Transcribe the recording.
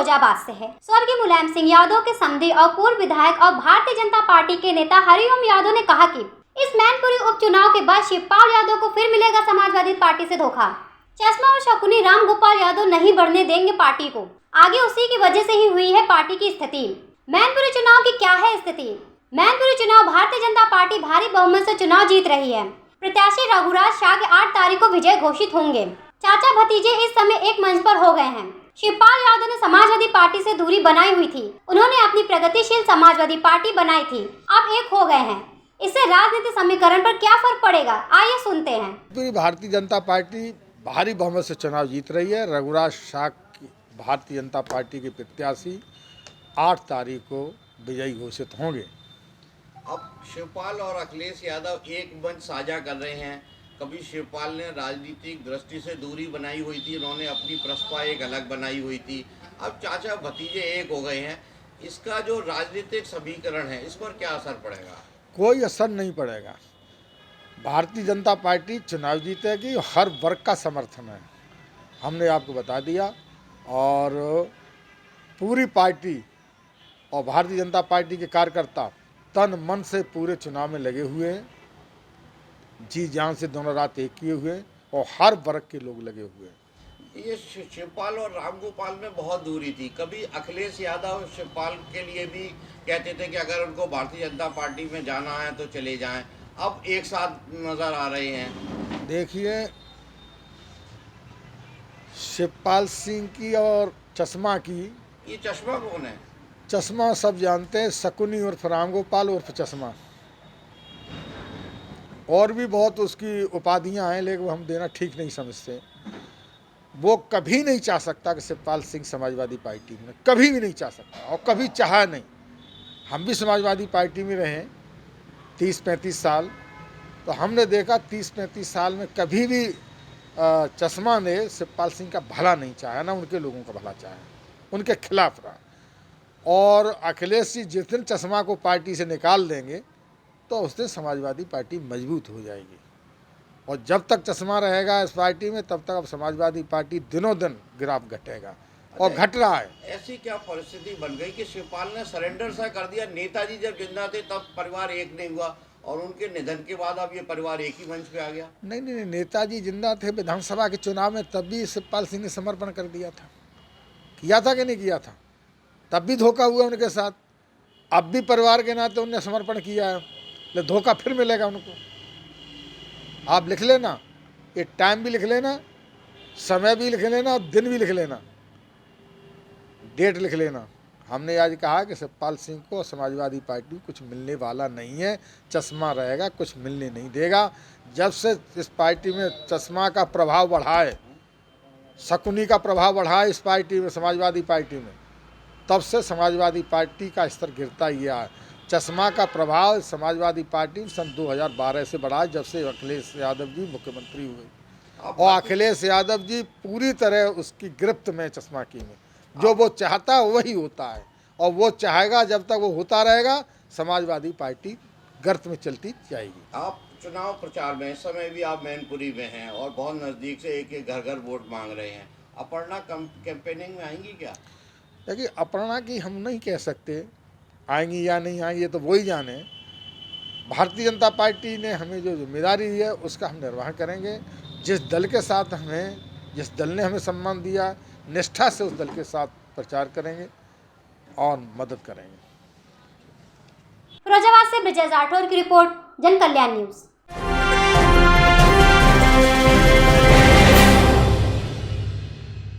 फिरोजाबाद से है। स्वर्गीय मुलायम सिंह यादव के समधी और पूर्व विधायक और भारतीय जनता पार्टी के नेता हरिओम यादव ने कहा कि इस मैनपुरी उपचुनाव के बाद शिवपाल यादव को फिर मिलेगा समाजवादी पार्टी से धोखा। चश्मा और शकुनी रामगोपाल यादव नहीं बढ़ने देंगे पार्टी को। आगे उसी की वजह से ही हुई है पार्टी की स्थिति। मैनपुरी चुनाव की क्या है स्थिति? मैनपुरी चुनाव भारतीय जनता पार्टी भारी बहुमत से चुनाव जीत रही है। प्रत्याशी रघुराज शाह के 8 तारीख को विजय घोषित होंगे। चाचा भतीजे इस समय एक मंच पर हो गए हैं। शिवपाल यादव ने समाजवादी पार्टी से दूरी बनाई हुई थी। उन्होंने अपनी प्रगतिशील समाजवादी पार्टी बनाई थी, अब एक हो गए हैं। इससे राजनीतिक समीकरण पर क्या फर्क पड़ेगा, आइए सुनते हैं। पूरी भारतीय जनता पार्टी भारी बहुमत से चुनाव जीत रही है। रघुराज शाह भारतीय जनता पार्टी के प्रत्याशी 8 तारीख को विजयी घोषित होंगे। अब शिवपाल और अखिलेश यादव एक मंच साझा कर रहे हैं। कभी शिवपाल ने राजनीतिक दृष्टि से दूरी बनाई हुई थी, उन्होंने अपनी प्रसपा एक अलग बनाई हुई थी। अब चाचा भतीजे एक हो गए हैं। इसका जो राजनीतिक समीकरण है, इस पर क्या असर पड़ेगा? कोई असर नहीं पड़ेगा। भारतीय जनता पार्टी चुनाव जीतेगी, हर वर्ग का समर्थन है, हमने आपको बता दिया। और पूरी पार्टी और भारतीय जनता पार्टी के कार्यकर्ता तन मन से पूरे चुनाव में लगे हुए हैं, जी जान से दोनों रात एक किए हुए हैं और हर वर्ग के लोग लगे हुए हैं। ये शिवपाल और रामगोपाल में बहुत दूरी थी। कभी अखिलेश यादव शिवपाल के लिए भी कहते थे कि अगर उनको भारतीय जनता पार्टी में जाना है तो चले जाएं। अब एक साथ नजर आ रहे हैं। देखिए, शिवपाल सिंह की और चश्मा की, ये चश्मा कौन है? चश्मा सब जानते हैं, शकुनी उर्फ रामगोपाल उर्फ चश्मा। और भी बहुत उसकी उपाधियां हैं, लेकिन हम देना ठीक नहीं समझते। वो कभी नहीं चाह सकता कि शिवपाल सिंह समाजवादी पार्टी में, कभी भी नहीं चाह सकता और कभी चाहा नहीं। हम भी समाजवादी पार्टी में रहे 30-35 साल, तो हमने देखा 30-35 साल में कभी भी चश्मा ने शिवपाल सिंह का भला नहीं चाहा, ना उनके लोगों का भला चाहा, उनके खिलाफ रहा। और अखिलेश जी जिस दिन चश्मा को पार्टी से निकाल देंगे तो उस दिन समाजवादी पार्टी मजबूत हो जाएगी। और जब तक चश्मा रहेगा इस पार्टी में, तब तक अब समाजवादी पार्टी दिनों दिन गिराव घटेगा और घट रहा है। ऐसी क्या परिस्थिति बन गई कि शिवपाल ने सरेंडर सा कर दिया? नेताजी जब जिंदा थे तब परिवार एक नहीं हुआ और उनके निधन के बाद अब ये परिवार एक ही मंच पे आ गया। नहीं, नेताजी जिंदा थे विधानसभा के चुनाव में, तब भी शिवपाल सिंह ने समर्पण कर दिया था। किया था कि नहीं किया था? तब भी धोखा हुआ उनके साथ। अब भी परिवार के नाते उनने समर्पण किया है, ले धोखा फिर मिलेगा उनको। आप लिख लेना, ये टाइम भी लिख लेना, समय भी लिख लेना और दिन भी लिख लेना, डेट लिख लेना। हमने आज कहा कि शिवपाल सिंह को समाजवादी पार्टी कुछ मिलने वाला नहीं है। चश्मा रहेगा, कुछ मिलने नहीं देगा। जब से इस पार्टी में चश्मा का प्रभाव बढ़ा है, शकुनी का प्रभाव बढ़ा है इस पार्टी में, समाजवादी पार्टी में, तब से समाजवादी पार्टी का स्तर गिरता ही है। चश्मा का प्रभाव समाजवादी पार्टी सन 2012 से बढ़ा, जब से अखिलेश यादव जी मुख्यमंत्री हुए। और अखिलेश यादव जी पूरी तरह उसकी गिरफ्त में चश्मा की में, जो वो चाहता है वही होता है और वो चाहेगा। जब तक वो होता रहेगा, समाजवादी पार्टी गर्त में चलती जाएगी। आप चुनाव प्रचार में इस समय भी आप मैनपुरी में हैं और बहुत नज़दीक से एक घर घर वोट मांग रहे हैं। अपर्णा कैंपेनिंग में आएंगी क्या? देखिए, अपर्णा की हम नहीं कह सकते आएंगी या नहीं आएंगी, ये तो वही जाने। भारतीय जनता पार्टी ने हमें जो जिम्मेदारी दी है उसका हम निर्वाह करेंगे। जिस दल के साथ जिस दल ने हमें सम्मान दिया, निष्ठा से उस दल के साथ प्रचार करेंगे और मदद करेंगे। फिरोजाबाद से ब्रिजेश राठौर की रिपोर्ट, जन कल्याण न्यूज।